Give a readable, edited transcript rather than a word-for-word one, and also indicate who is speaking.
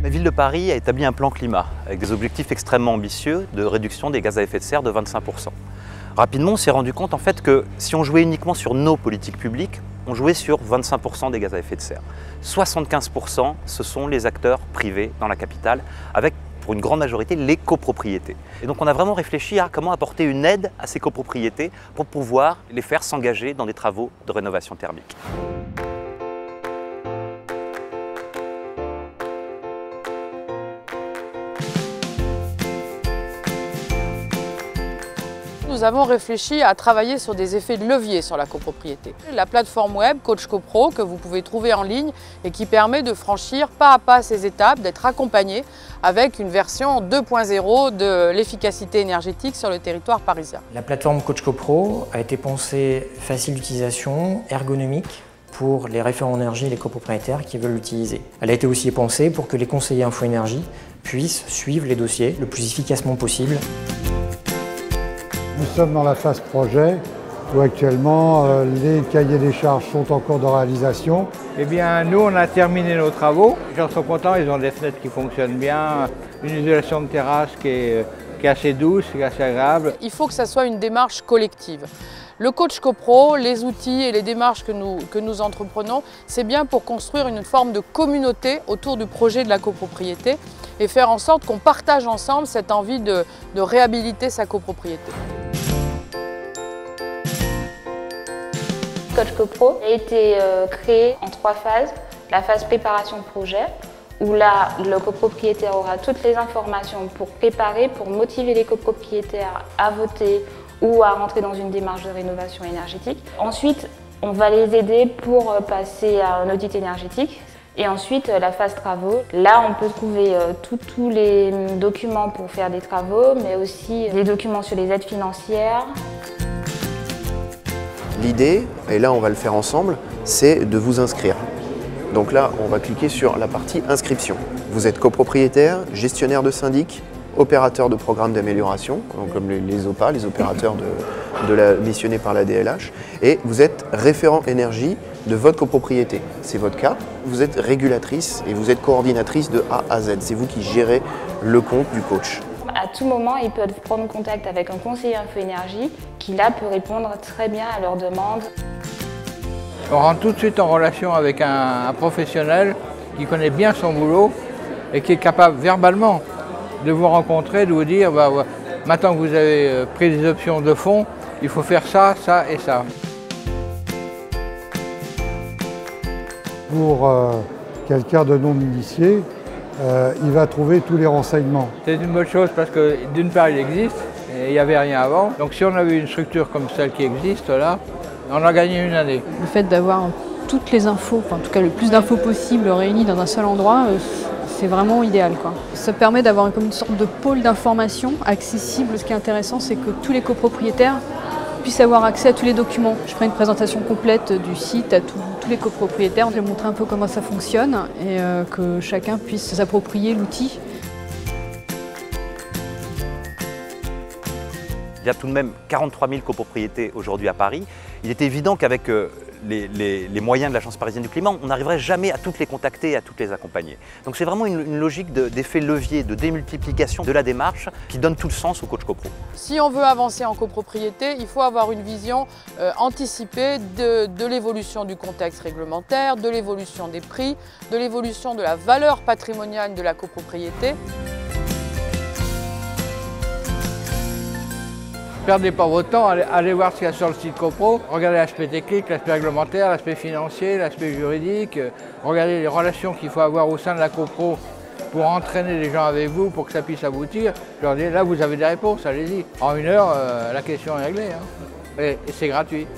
Speaker 1: La ville de Paris a établi un plan climat avec des objectifs extrêmement ambitieux de réduction des gaz à effet de serre de 25%. Rapidement, on s'est rendu compte en fait que si on jouait uniquement sur nos politiques publiques, on jouait sur 25% des gaz à effet de serre. 75%, ce sont les acteurs privés dans la capitale, avec pour une grande majorité les copropriétés. Et donc on a vraiment réfléchi à comment apporter une aide à ces copropriétés pour pouvoir les faire s'engager dans des travaux de rénovation thermique.
Speaker 2: Nous avons réfléchi à travailler sur des effets de levier sur la copropriété. La plateforme web Coach CoPro que vous pouvez trouver en ligne et qui permet de franchir pas à pas ces étapes, d'être accompagné avec une version 2.0 de l'efficacité énergétique sur le territoire parisien.
Speaker 3: La plateforme Coach CoPro a été pensée facile d'utilisation, ergonomique pour les référents énergie et les copropriétaires qui veulent l'utiliser. Elle a été aussi pensée pour que les conseillers Info Énergie puissent suivre les dossiers le plus efficacement possible.
Speaker 4: Nous sommes dans la phase projet où actuellement les cahiers des charges sont en cours de réalisation.
Speaker 5: Eh bien, nous, on a terminé nos travaux. Les gens sont contents, ils ont des fenêtres qui fonctionnent bien, une isolation de terrasse qui est assez douce, qui est assez agréable.
Speaker 2: Il faut que ça soit une démarche collective. Le Coach CoPro, les outils et les démarches que nous entreprenons, c'est bien pour construire une forme de communauté autour du projet de la copropriété et faire en sorte qu'on partage ensemble cette envie de réhabiliter sa copropriété.
Speaker 6: Coach CoPro a été créé en 3 phases. La phase préparation projet, où là, le copropriétaire aura toutes les informations pour préparer, pour motiver les copropriétaires à voter ou à rentrer dans une démarche de rénovation énergétique. Ensuite, on va les aider pour passer à un audit énergétique. Et ensuite, la phase travaux. Là, on peut trouver tous les documents pour faire des travaux, mais aussi des documents sur les aides financières.
Speaker 7: L'idée, et là on va le faire ensemble, c'est de vous inscrire. Donc là, on va cliquer sur la partie inscription. Vous êtes copropriétaire, gestionnaire de syndic, opérateur de programmes d'amélioration, comme les OPA, les opérateurs missionnés par la DLH, et vous êtes référent énergie de votre copropriété. C'est votre cas. Vous êtes régulatrice et vous êtes coordinatrice de A à Z. C'est vous qui gérez le compte du coach.
Speaker 6: À tout moment, ils peuvent prendre contact avec un conseiller Info Énergie qui là peut répondre très bien à leurs demandes.
Speaker 5: On rentre tout de suite en relation avec un professionnel qui connaît bien son boulot et qui est capable verbalement de vous rencontrer, de vous dire maintenant que vous avez pris des options de fond, il faut faire ça, ça et ça.
Speaker 4: Pour quelqu'un de non initié, il va trouver tous les renseignements.
Speaker 5: C'est une bonne chose parce que d'une part il existe et il n'y avait rien avant. Donc si on avait une structure comme celle qui existe là, on a gagné une année.
Speaker 8: Le fait d'avoir toutes les infos, enfin en tout cas le plus d'infos possible réunies dans un seul endroit, c'est vraiment idéal, quoi. Ça permet d'avoir comme une sorte de pôle d'information accessible. Ce qui est intéressant, c'est que tous les copropriétaires puissent avoir accès à tous les documents. Je ferai une présentation complète du site à tous les copropriétaires. Je vais montrer un peu comment ça fonctionne et que chacun puisse s'approprier l'outil.
Speaker 1: Il y a tout de même 43 000 copropriétés aujourd'hui à Paris. Il est évident qu'avec les moyens de l'Agence parisienne du climat, on n'arriverait jamais à toutes les contacter et à toutes les accompagner. Donc c'est vraiment une logique d'effet levier, de démultiplication de la démarche qui donne tout le sens au Coach CoPro.
Speaker 2: Si on veut avancer en copropriété, il faut avoir une vision anticipée de l'évolution du contexte réglementaire, de l'évolution des prix, de l'évolution de la valeur patrimoniale de la copropriété.
Speaker 5: Perdez pas votre temps, allez voir ce qu'il y a sur le site CoPro, regardez l'aspect technique, l'aspect réglementaire, l'aspect financier, l'aspect juridique, regardez les relations qu'il faut avoir au sein de la CoPro pour entraîner les gens avec vous, pour que ça puisse aboutir. Je leur dis, là vous avez des réponses, allez-y. En 1 heure, la question est réglée, hein. Et c'est gratuit.